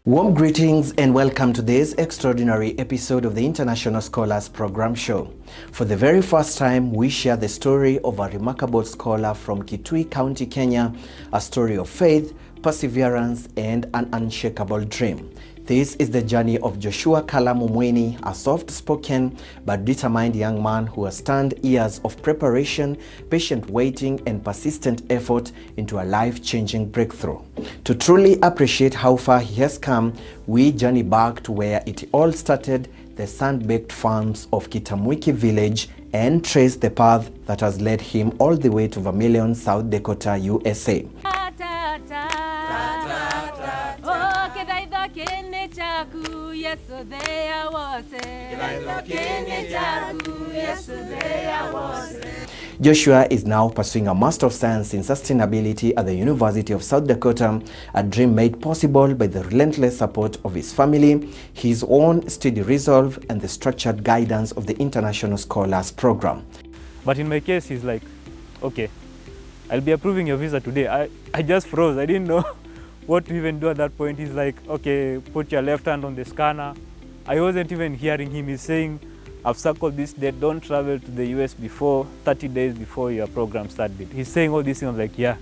Warm greetings and welcome to this extraordinary episode of the International Scholars Program Show. For the very first time, we share the story of a remarkable scholar from Kitui County, Kenya, a story of faith, perseverance, and an unshakable dream. This is the journey of Joshua Kalamu Mwini, a soft-spoken but determined young man who has turned years of preparation, patient waiting, and persistent effort into a life-changing breakthrough. To truly appreciate how far he has come, we journey back to where it all started, the sand-baked farms of Kitui village, and trace the path that has led him all the way to Vermilion, South Dakota, USA. Joshua is now pursuing a Master of Science in Sustainability at the University of South Dakota, a dream made possible by the relentless support of his family, his own steady resolve, and the structured guidance of the International Scholars Program. But in my case, he's like, okay, I'll be approving your visa today. I just froze. I didn't know what to even do at that point. He's like, okay, put your left hand on the scanner. I wasn't even hearing him. He's saying, I've circled this date, don't travel to the US before 30 days before your program started. He's saying all these things. I'm like, yeah.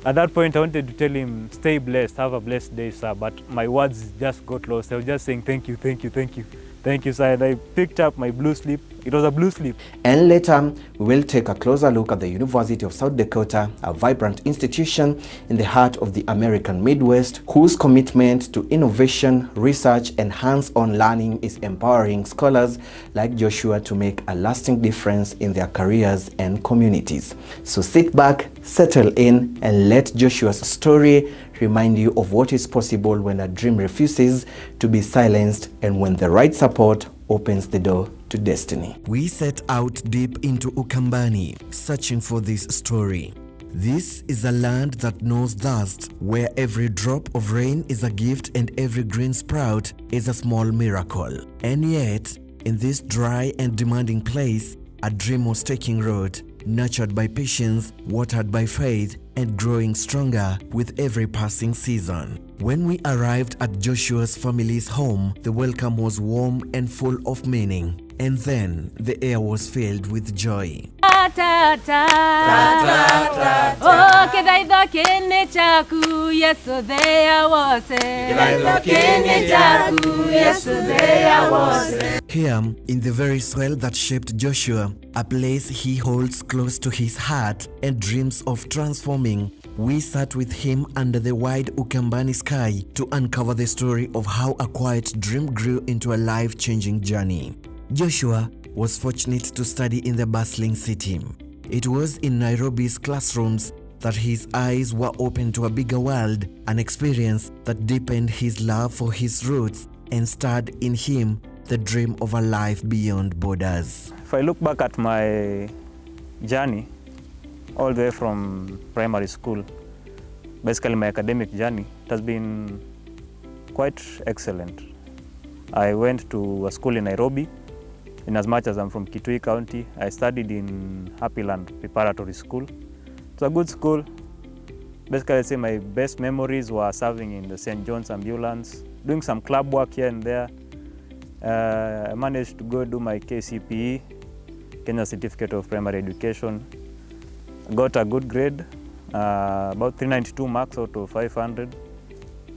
At that point, I wanted to tell him, stay blessed, have a blessed day, sir. But my words just got lost. I was just saying, thank you, sir. And I picked up my blue slip. It was a blue slip. And later, we will take a closer look at the University of South Dakota, a vibrant institution in the heart of the American Midwest, whose commitment to innovation, research, and hands-on learning is empowering scholars like Joshua to make a lasting difference in their careers and communities. So sit back, settle in, and let Joshua's story remind you of what is possible when a dream refuses to be silenced and when the right support opens the door to destiny. We set out deep into Ukambani, searching for this story. This is a land that knows thirst, where every drop of rain is a gift and every green sprout is a small miracle. And yet, in this dry and demanding place, a dream was taking root, nurtured by patience, watered by faith, and growing stronger with every passing season. When we arrived at Joshua's family's home, the welcome was warm and full of meaning. And then the air was filled with joy. Here, in the very soil that shaped Joshua, a place he holds close to his heart and dreams of transforming, we sat with him under the wide Ukambani sky to uncover the story of how a quiet dream grew into a life-changing journey. Joshua was fortunate to study in the bustling city. It was in Nairobi's classrooms that his eyes were open to a bigger world, an experience that deepened his love for his roots and stirred in him the dream of a life beyond borders. If I look back at my journey, all the way from primary school, basically my academic journey, it has been quite excellent. I went to a school in Nairobi. In as much as I'm from Kitui County, I studied in Happyland Preparatory School. It's a good school. Basically, I'd say my best memories were serving in the St. John's ambulance, doing some club work here and there. I managed to go do my KCPE, Kenya Certificate of Primary Education. I got a good grade, about 392 marks out of 500.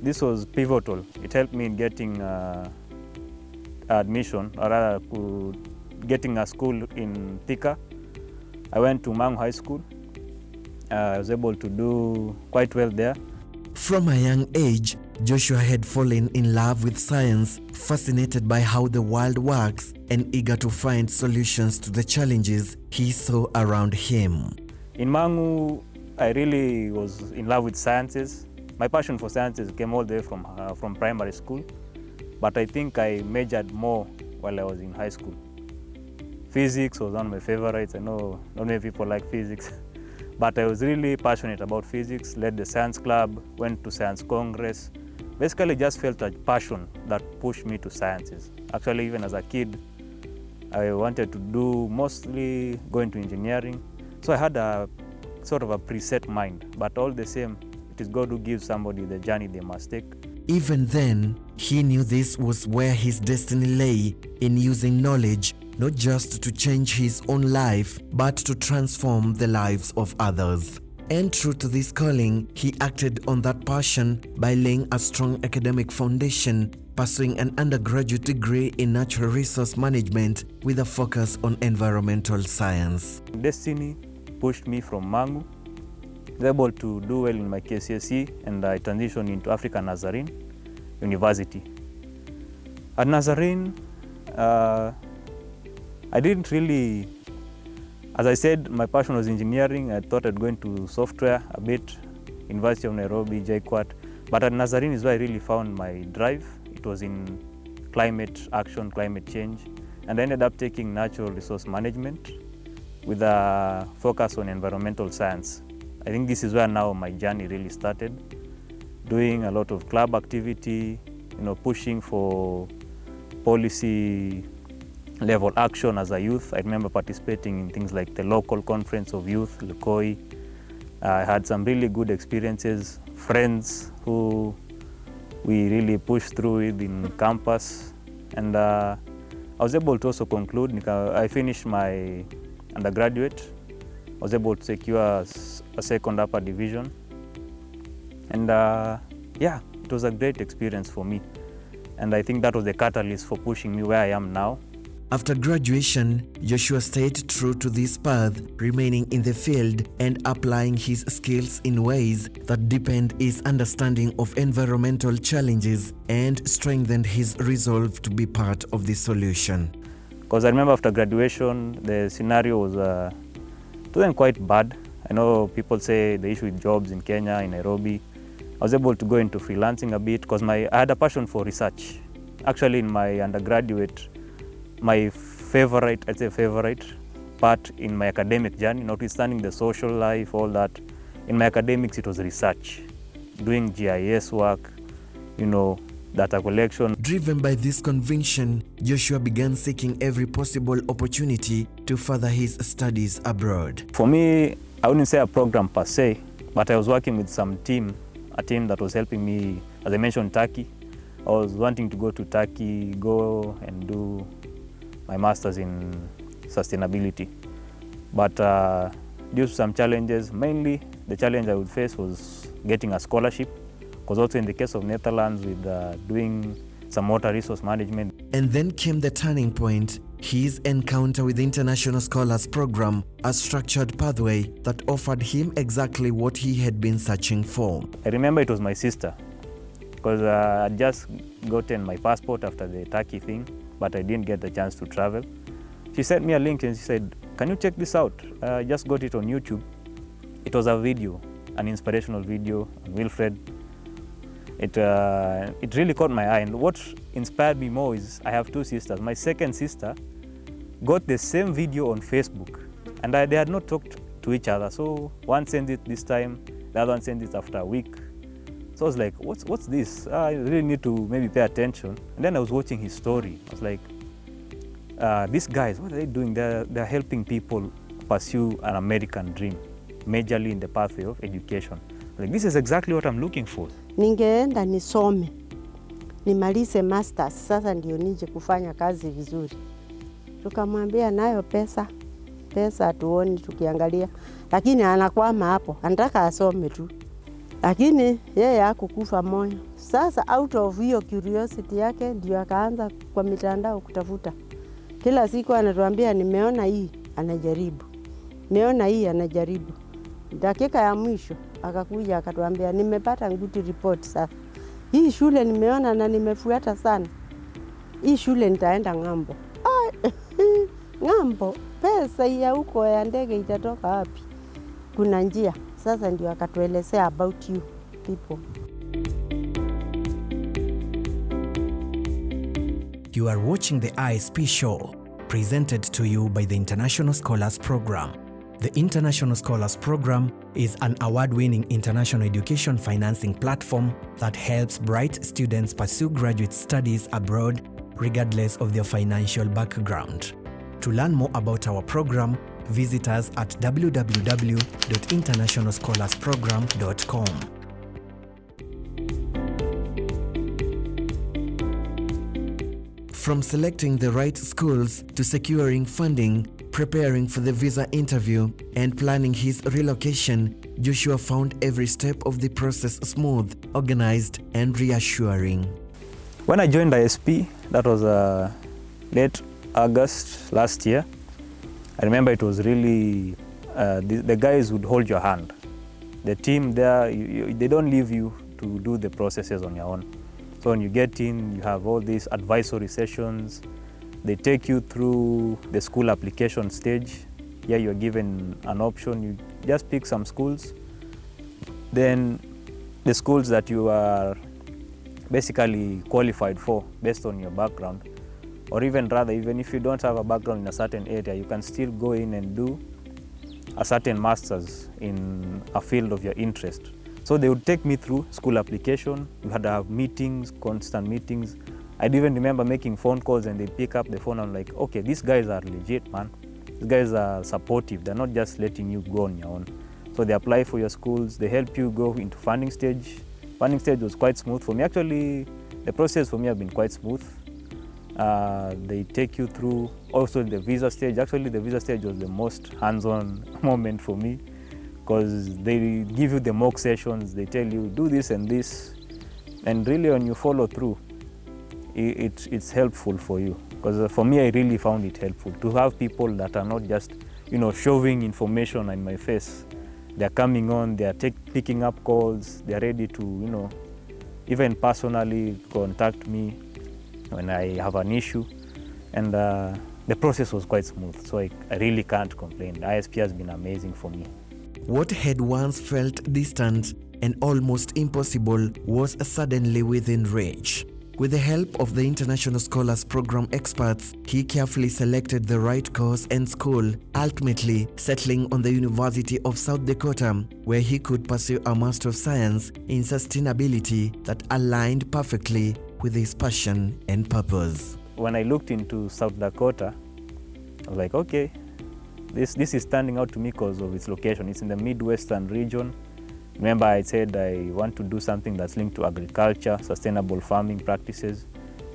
This was pivotal. It helped me in getting admission, or rather getting a school in Thika. I went to Mangu High School. I was able to do quite well there. From a young age, Joshua had fallen in love with science, fascinated by how the world works and eager to find solutions to the challenges he saw around him. In Mangu, I really was in love with sciences. My passion for sciences came all the way from primary school. But I think I majored more while I was in high school. Physics was one of my favorites. I know not many people like physics, but I was really passionate about physics, led the science club, went to science congress. Basically just felt a passion that pushed me to sciences. Actually, even as a kid, I wanted to do mostly go into engineering. So I had a sort of a preset mind, but all the same, it is God who gives somebody the journey they must take. Even then, he knew this was where his destiny lay, in using knowledge not just to change his own life, but to transform the lives of others. And true to this calling, he acted on that passion by laying a strong academic foundation, pursuing an undergraduate degree in natural resource management with a focus on environmental science. Destiny pushed me from Mangu. I was able to do well in my KCSE, and I transitioned into African Nazarene University. At Nazarene, I didn't really, as I said, my passion was engineering. I thought I'd go into software a bit, University of Nairobi, JKUAT. But at Nazarene is where I really found my drive. It was in climate action, climate change. And I ended up taking natural resource management with a focus on environmental science. I think this is where now my journey really started, doing a lot of club activity, pushing for policy level action as a youth. I remember participating in things like the local conference of youth, Likoi. I had some really good experiences, friends who we really pushed through it in campus. And I was able to also conclude. I finished my undergraduate. I was able to secure a second upper division. And yeah, it was a great experience for me. And I think that was the catalyst for pushing me where I am now. After graduation, Joshua stayed true to this path, remaining in the field and applying his skills in ways that deepened his understanding of environmental challenges and strengthened his resolve to be part of the solution. Because I remember after graduation, the scenario was it wasn't quite bad. I know people say the issue with jobs in Kenya, in Nairobi. I was able to go into freelancing a bit because I had a passion for research. Actually, in my undergraduate, my favorite part in my academic journey, notwithstanding the social life, all that, in my academics it was research, doing GIS work, data collection. Driven by this conviction, Joshua began seeking every possible opportunity to further his studies abroad. For me, I wouldn't say a program per se, but I was working with a team that was helping me, as I mentioned, Turkey. I was wanting to go to Turkey, go and do my master's in sustainability. But due to some challenges, mainly the challenge I would face was getting a scholarship, because also in the case of Netherlands with doing some water resource management. And then came the turning point, his encounter with the International Scholars Program, a structured pathway that offered him exactly what he had been searching for. I remember it was my sister, because I'd just gotten my passport after the Turkey thing, but I didn't get the chance to travel. She sent me a link and she said, "Can you check this out? I just got it on YouTube." It was a video, an inspirational video on Wilfred. It really caught my eye, and what inspired me more is I have two sisters. My second sister got the same video on Facebook, and they had not talked to each other. So one sent it this time, the other one sent it after a week. So I was like, what's this? I really need to maybe pay attention. And then I was watching his story. I was like, these guys, what are they doing? They're helping people pursue an American dream, majorly in the pathway of education. Like, this is exactly what I'm looking for. Ningeenda nisome, nimalize masters, sasa ndio nije kufanya kazi vizuri. Tukamwambia nayo pesa hatuoni tukiangalia, lakini anakwama hapo, anataka asome tu. Lakini yeye hakukufa moyo. Sasa out of hiyo curiosity yake ndio akaanza kwa mitandao kutafuta. Kila siku anatuambia nimeona hii, anajaribu. Nimeona hii, anajaribu. Dakika ya mwisho akakuja akatuambia nimepata good report sasa. Hii shule nimeona na nimefuata sana. Hii shule nitaenda ng'ambo. Ng'ambo, pesa ya huko ya ndege itatoka wapi? Kuna njia. Sasa ndio akatuelezea about you people. You are watching the ISP show, presented to you by the International Scholars Program. The International Scholars Program is an award-winning international education financing platform that helps bright students pursue graduate studies abroad regardless of their financial background. To learn more about our program, visit us at www.internationalscholarsprogram.com. From selecting the right schools to securing funding, preparing for the visa interview, and planning his relocation, Joshua found every step of the process smooth, organized, and reassuring. When I joined ISP, that was late August last year. I remember it was really, the guys would hold your hand. The team there, they don't leave you to do the processes on your own. So when you get in, you have all these advisory sessions. They take you through the school application stage. Here you're given an option. You just pick some schools. Then the schools that you are basically qualified for based on your background, or even rather, even if you don't have a background in a certain area, you can still go in and do a certain master's in a field of your interest. So they would take me through school application. We had to have meetings, constant meetings. I'd even remember making phone calls and they'd pick up the phone. I'm like, okay, these guys are legit, man. These guys are supportive. They're not just letting you go on your own. So they apply for your schools. They help you go into funding stage. Funding stage was quite smooth for me. Actually, the process for me has been quite smooth. They take you through also the visa stage. Actually, the visa stage was the most hands-on moment for me, because they give you the mock sessions. They tell you, do this and this. And really, when you follow through, it's helpful for you. Because for me, I really found it helpful to have people that are not just, shoving information in my face. They're coming on, they're picking up calls, they're ready to, even personally contact me when I have an issue. And the process was quite smooth, so I really can't complain. The ISP has been amazing for me. What had once felt distant and almost impossible was suddenly within reach. With the help of the International Scholars Program experts, he carefully selected the right course and school, ultimately settling on the University of South Dakota, where he could pursue a Master of Science in Sustainability that aligned perfectly with his passion and purpose. When I looked into South Dakota, I was like, okay, this is standing out to me because of its location. It's in the Midwestern region. Remember, I said I want to do something that's linked to agriculture, sustainable farming practices,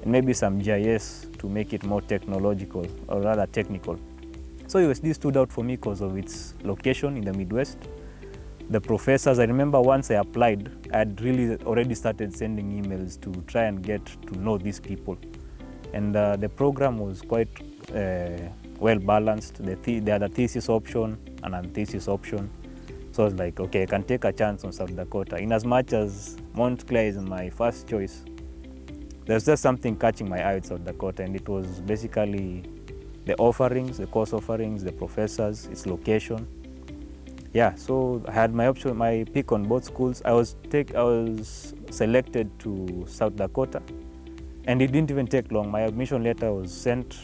and maybe some GIS to make it more technological, or rather technical. So USD stood out for me because of its location in the Midwest. The professors, I remember once I applied, I had really already started sending emails to try and get to know these people. And the program was quite well balanced. They had a thesis option and a thesis option. So I was like, okay, I can take a chance on South Dakota. In as much as Montclair is my first choice, there's just something catching my eye with South Dakota, and it was basically the offerings, the course offerings, the professors, its location. Yeah, so I had my pick on both schools. I was selected to South Dakota, and it didn't even take long. My admission letter was sent,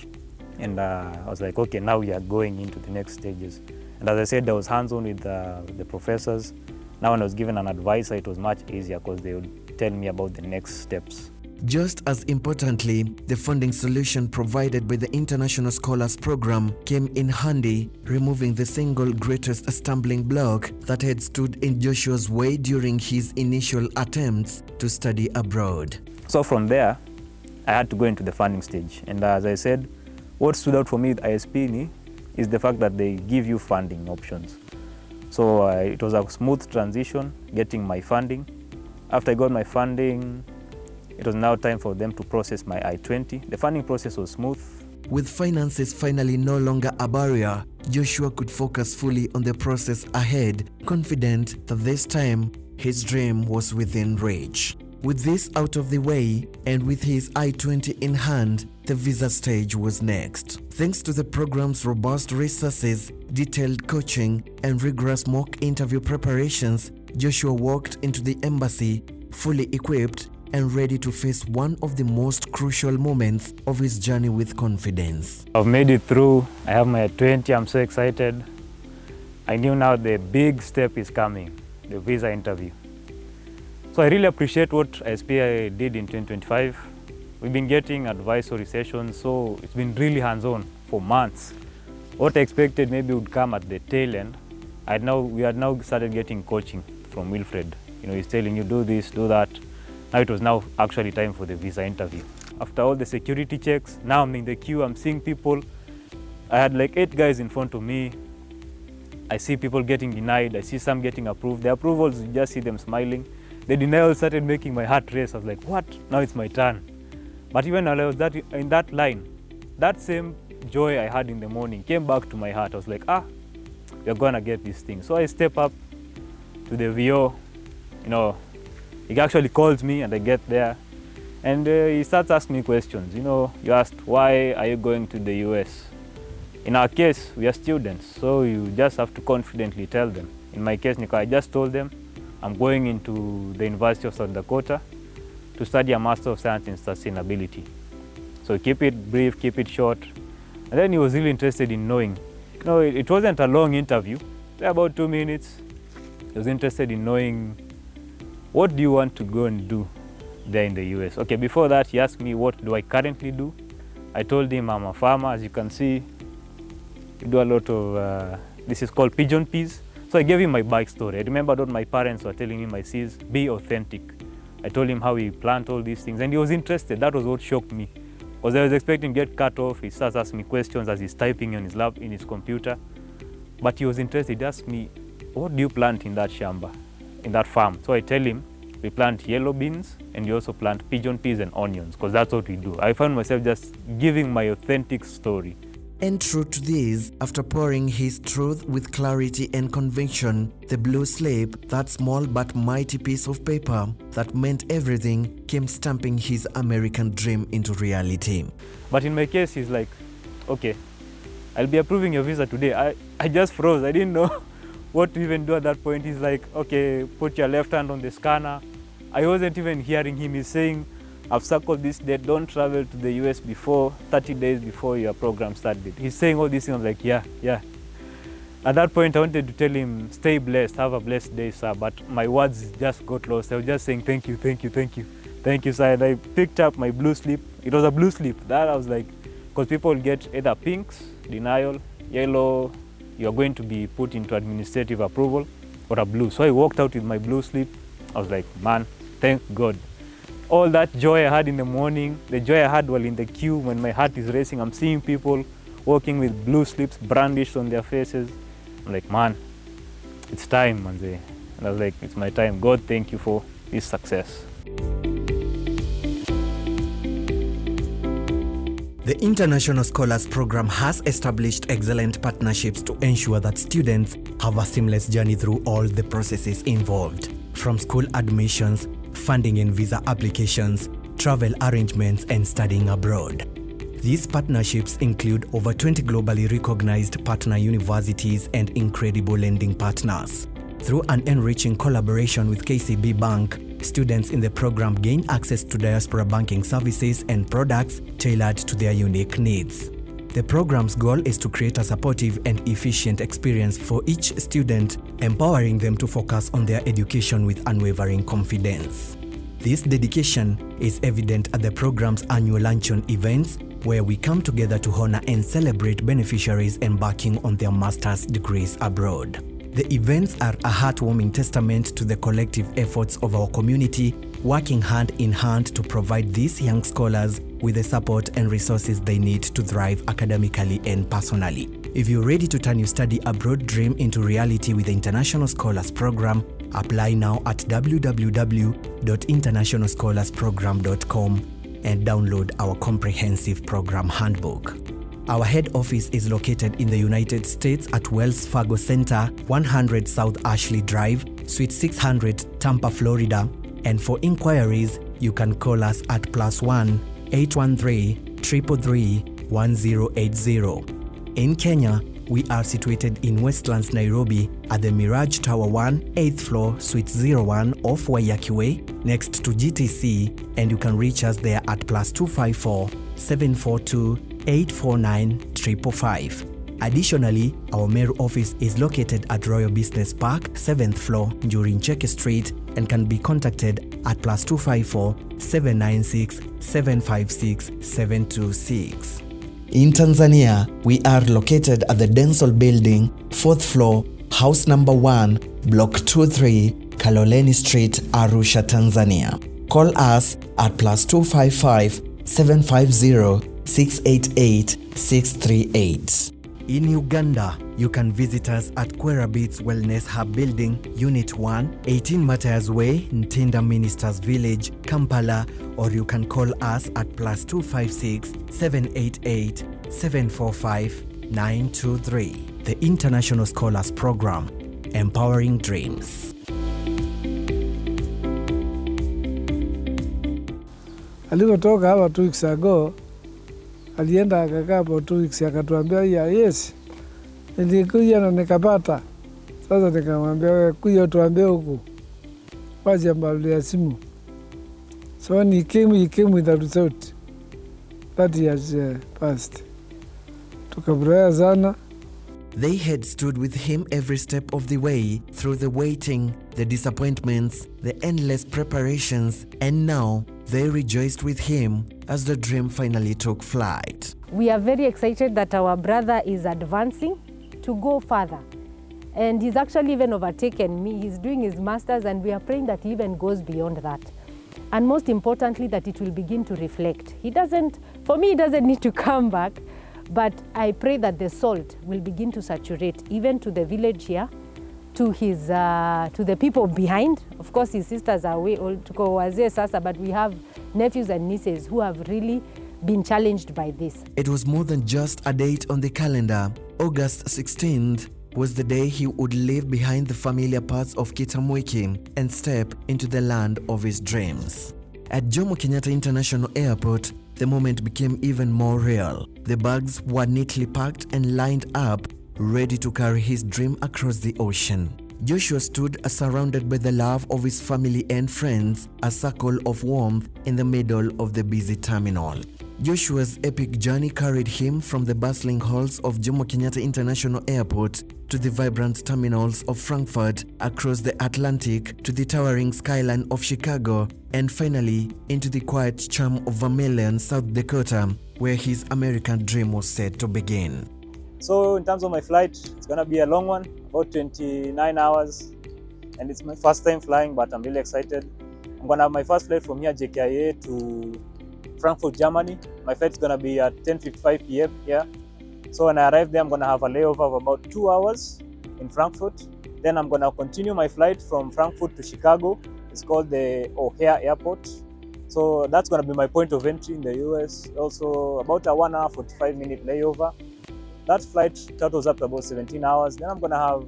and I was like, okay, now we are going into the next stages. And as I said, I was hands-on with the professors. Now when I was given an advisor, it was much easier because they would tell me about the next steps. Just as importantly, the funding solution provided by the International Scholars Program came in handy, removing the single greatest stumbling block that had stood in Joshua's way during his initial attempts to study abroad. So from there, I had to go into the funding stage. And as I said, what stood out for me with ISP is the fact that they give you funding options. So it was a smooth transition, getting my funding. After I got my funding, it was now time for them to process my I-20. The funding process was smooth. With finances finally no longer a barrier, Joshua could focus fully on the process ahead, confident that this time his dream was within reach. With this out of the way, and with his I-20 in hand, the visa stage was next. Thanks to the program's robust resources, detailed coaching, and rigorous mock interview preparations, Joshua walked into the embassy fully equipped and ready to face one of the most crucial moments of his journey with confidence. I've made it through. I have my I-20. I'm so excited. I knew now the big step is coming, the visa interview. So I really appreciate what ISP did in 2025. We've been getting advisory sessions, so it's been really hands-on for months. What I expected maybe would come at the tail end. We had now started getting coaching from Wilfred. He's telling you, do this, do that. Now it was now actually time for the visa interview. After all the security checks, now I'm in the queue, I'm seeing people. I had like 8 guys in front of me. I see people getting denied, I see some getting approved. The approvals, you just see them smiling. The denial started making my heart race. I was like, what? Now it's my turn. But even when I was in that line, that same joy I had in the morning came back to my heart. I was like, we're gonna get this thing. So I step up to the VO, he actually calls me and I get there. And he starts asking me questions. You asked, why are you going to the US? In our case, we are students, so you just have to confidently tell them. In my case, I just told them I'm going into the University of South Dakota to study a Master of Science in Sustainability. So keep it brief, keep it short. And then he was really interested in knowing. It wasn't a long interview, about 2 minutes. He was interested in knowing, what do you want to go and do there in the US? Okay, before that, he asked me, what do I currently do? I told him I'm a farmer. As you can see, we do a lot of, this is called pigeon peas. So I gave him my bike story. I remembered what my parents were telling him, I says, be authentic. I told him how we plant all these things, and he was interested. That was what shocked me. Because I was expecting to get cut off. He starts asking me questions as he's typing on his lap, in his computer. But he was interested. He asked me, what do you plant in that shamba, in that farm? So I tell him, we plant yellow beans, and we also plant pigeon peas and onions, because that's what we do. I found myself just giving my authentic story. And true to this, after pouring his truth with clarity and conviction, the blue slip, that small but mighty piece of paper that meant everything, came stamping his American dream into reality. But in my case, he's like, okay, I'll be approving your visa today. I just froze. I didn't know what to even do at that point. He's like, okay, put your left hand on the scanner. I wasn't even hearing him. He's saying, I've circled this date, don't travel to the US before 30 days before your program started. He's saying all these things. I'm like, yeah. At that point, I wanted to tell him, stay blessed, have a blessed day, sir. But my words just got lost. I was just saying, thank you, sir. And I picked up my blue slip. It was a blue slip. That I was like, because people get either pinks, denial, yellow, you're going to be put into administrative approval, or a blue. So I walked out with my blue slip. I was like, man, thank God. All that joy I had in the morning, the joy I had while in the queue when my heart is racing, I'm seeing people walking with blue slips brandished on their faces. I'm like, man, it's time, manze. And I was like, it's my time. God, thank you for this success. The International Scholars Program has established excellent partnerships to ensure that students have a seamless journey through all the processes involved, from school admissions, funding and visa applications, travel arrangements, and studying abroad. These partnerships include over 20 globally recognized partner universities and incredible lending partners. Through an enriching collaboration with KCB Bank, students in the program gain access to diaspora banking services and products tailored to their unique needs. The program's goal is to create a supportive and efficient experience for each student, empowering them to focus on their education with unwavering confidence. This dedication is evident at the program's annual luncheon events, where we come together to honor and celebrate beneficiaries embarking on their master's degrees abroad. The events are a heartwarming testament to the collective efforts of our community, working hand in hand to provide these young scholars with the support and resources they need to thrive academically and personally. If you're ready to turn your study abroad dream into reality with the International Scholars Program, apply now at www.internationalscholarsprogram.com and download our comprehensive program handbook. Our head office is located in the United States at Wells Fargo Center, 100 South Ashley Drive, Suite 600, Tampa, Florida. And for inquiries, you can call us at +1 813 333 1080. In Kenya, we are situated in Westlands, Nairobi at the Mirage Tower 1, 8th floor, Suite 01 off Waiyaki Way, next to GTC, and you can reach us there at +254 742 849 555. Additionally, our Meru office is located at Royal Business Park, 7th floor, during Cheke Street, and can be contacted at +254 796 756 726. In Tanzania, we are located at the Dental Building, 4th floor, house number 1, block 23, Kaloleni Street, Arusha, Tanzania. Call us at +255 750 688 638. In Uganda, you can visit us at Kwera Beats Wellness Hub Building, Unit 1, 18 Matthias Way, Ntinda Ministers Village, Kampala, or you can call us at +256 788 745 923. The International Scholars Program, Empowering Dreams. Alipotoka hapa 2 weeks ago, alienda akakaa hapo 2 weeks, akatuambia yes, nilikuja na nikapata. Sasa nikamwambia wewe kuja tuambie huku, waje mbali ya simu. So when he came with a result that he has passed. Tukafurahia sana. They had stood with him every step of the way, through the waiting, the disappointments, the endless preparations, and now they rejoiced with him as the dream finally took flight. We are very excited that our brother is advancing to go further. And he's actually even overtaken me. He's doing his master's, and we are praying that he even goes beyond that. And most importantly, that it will begin to reflect. He doesn't need to come back, but I pray that the salt will begin to saturate even to the village here, to the people behind. Of course, his sisters are way old, tuko wazee sasa, but we have nephews and nieces who have really been challenged by this. It was more than just a date on the calendar. August 16th was the day he would leave behind the familiar parts of Kitui and step into the land of his dreams. At Jomo Kenyatta International Airport, the moment became even more real. The bags were neatly packed and lined up, ready to carry his dream across the ocean. Joshua stood surrounded by the love of his family and friends, a circle of warmth in the middle of the busy terminal. Joshua's epic journey carried him from the bustling halls of Jomo Kenyatta International Airport to the vibrant terminals of Frankfurt, across the Atlantic to the towering skyline of Chicago, and finally into the quiet charm of Vermilion, South Dakota, where his American dream was set to begin. So in terms of my flight, it's gonna be a long one, about 29 hours, and it's my first time flying, but I'm really excited. I'm gonna have my first flight from here, JKIA, to Frankfurt, Germany. My flight's gonna be at 10:55 p.m. here. So when I arrive there, I'm gonna have a layover of about 2 hours in Frankfurt. Then I'm gonna continue my flight from Frankfurt to Chicago. It's called the O'Hare Airport. So that's gonna be my point of entry in the US. Also about a 1 hour 45-minute layover. That flight totals up to about 17 hours. Then I'm gonna have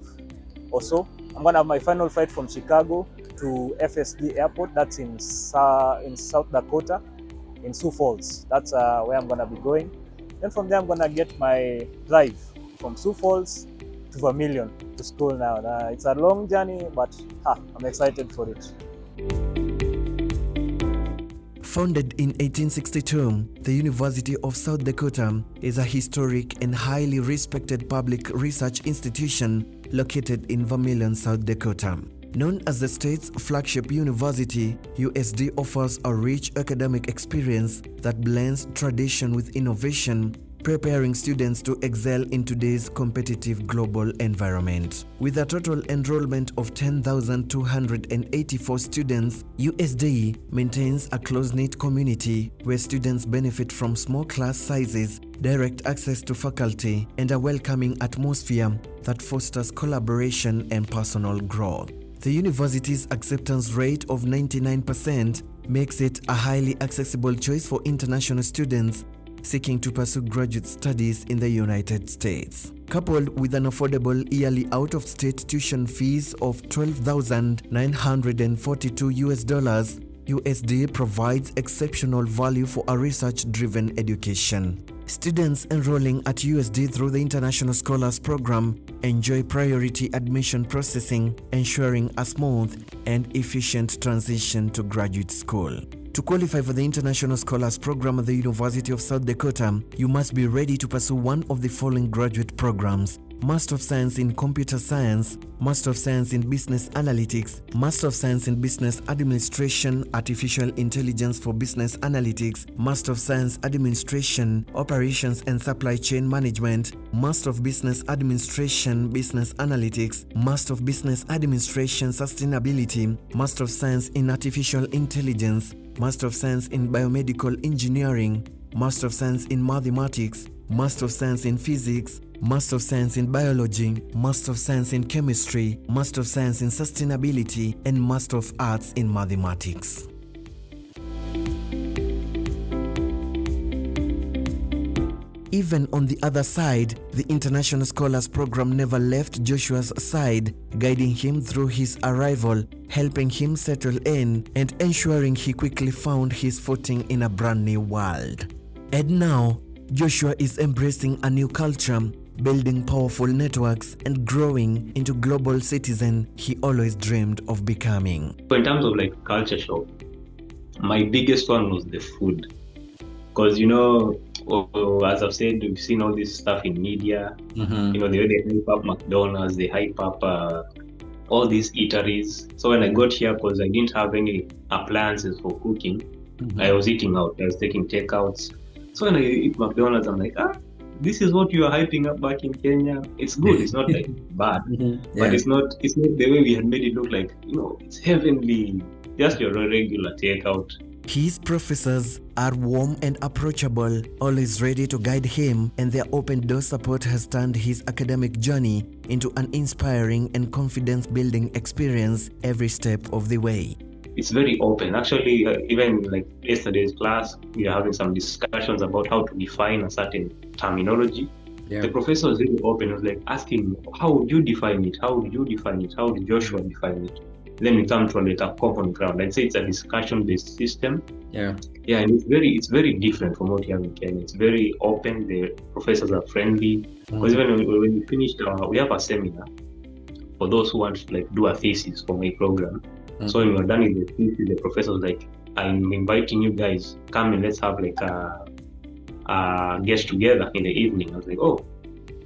my final flight from Chicago to FSD Airport. That's in South Dakota, in Sioux Falls. That's where I'm gonna be going. Then from there, I'm gonna get my drive from Sioux Falls to Vermilion to school now. It's a long journey, but I'm excited for it. Founded in 1862, the University of South Dakota is a historic and highly respected public research institution located in Vermilion, South Dakota. Known as the state's flagship university, USD offers a rich academic experience that blends tradition with innovation, preparing students to excel in today's competitive global environment. With a total enrollment of 10,284 students, USD maintains a close-knit community where students benefit from small class sizes, direct access to faculty, and a welcoming atmosphere that fosters collaboration and personal growth. The university's acceptance rate of 99% makes it a highly accessible choice for international students seeking to pursue graduate studies in the United States. Coupled with an affordable yearly out-of-state tuition fees of $12,942 USD provides exceptional value for a research-driven education. Students enrolling at USD through the International Scholars Program enjoy priority admission processing, ensuring a smooth and efficient transition to graduate school. To qualify for the International Scholars Program at the University of South Dakota, you must be ready to pursue one of the following graduate programs: Master of Science in Computer Science, Master of Science in Business Analytics, Master of Science in Business Administration, Artificial Intelligence for Business Analytics, Master of Science Administration, Operations and Supply Chain Management, Master of Business Administration, Business Analytics, Master of Business Administration, Sustainability, Master of Science in Artificial Intelligence, Master of Science in Biomedical Engineering, Master of Science in Mathematics, Master of Science in Physics, Master of Science in Biology, Master of Science in Chemistry, Master of Science in Sustainability, and Master of Arts in Mathematics. Even on the other side, the International Scholars Program never left Joshua's side, guiding him through his arrival, helping him settle in, and ensuring he quickly found his footing in a brand new world. And now, Joshua is embracing a new culture, building powerful networks, and growing into global citizen he always dreamed of becoming. So in terms of like culture shock, my biggest one was the food. Because, you know, as I've said, we've seen all this stuff in media. You know, they hype up McDonald's, they hype up all these eateries. So when I got here, because I didn't have any appliances for cooking, I was eating out. I was taking takeouts. So when I eat McDonald's, I'm like, this is what you are hyping up back in Kenya. It's good. It's not like bad, but it's not the way we had made it look like. You know, it's heavenly. Just your regular takeout. His professors are warm and approachable, always ready to guide him, and their open door support has turned his academic journey into an inspiring and confidence-building experience every step of the way. It's very open. Actually, even like yesterday's class, we are having some discussions about how to define a certain terminology. The professor was really open. He was like asking, how would you define it? How would you define it? How would Joshua define it? Then we come to a common ground. I'd say it's a discussion-based system. And it's very different from what you have in Kenya. It's very open. The professors are friendly. Because even when we finished, we have a seminar for those who want to like do a thesis for my program. So when we're done with the thesis, the professor was like, I'm inviting you guys, come and let's have like a get together in the evening. I was like, oh,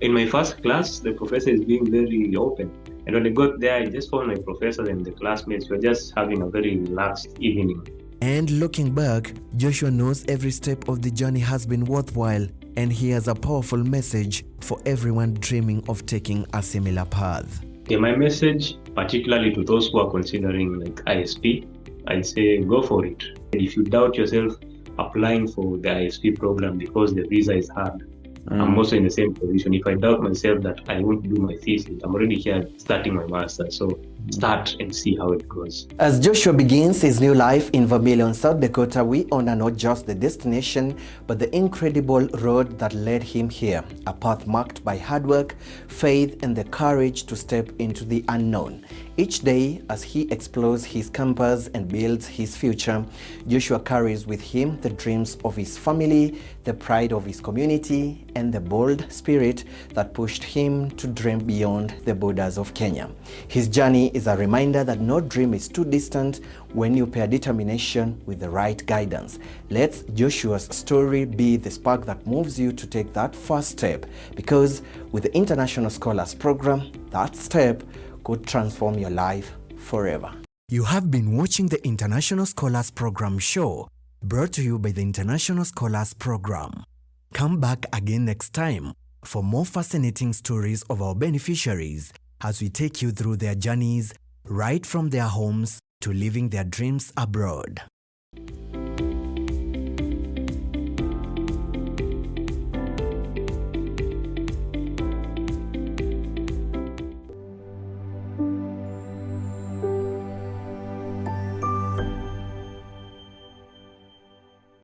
in my first class, the professor is being very open. And when I got there, I just found my professors and the classmates were just having a very relaxed evening. And looking back, Joshua knows every step of the journey has been worthwhile, and he has a powerful message for everyone dreaming of taking a similar path. Okay, my message, particularly to those who are considering like ISP, I'd say go for it. And if you doubt yourself applying for the ISP program because the visa is hard, I'm also in the same position. If I doubt myself that I won't do my thesis, I'm already here starting my master's. So start and see how it goes. As Joshua begins his new life in Vermilion, South Dakota, we honor not just the destination, but the incredible road that led him here. A path marked by hard work, faith, and the courage to step into the unknown. Each day, as he explores his campus and builds his future, Joshua carries with him the dreams of his family, the pride of his community, and the bold spirit that pushed him to dream beyond the borders of Kenya. His journey is a reminder that no dream is too distant when you pair determination with the right guidance. Let Joshua's story be the spark that moves you to take that first step, because with the International Scholars Program, that step could transform your life forever. You have been watching the International Scholars Program show, brought to you by the International Scholars Program. Come back again next time for more fascinating stories of our beneficiaries as we take you through their journeys right from their homes to living their dreams abroad.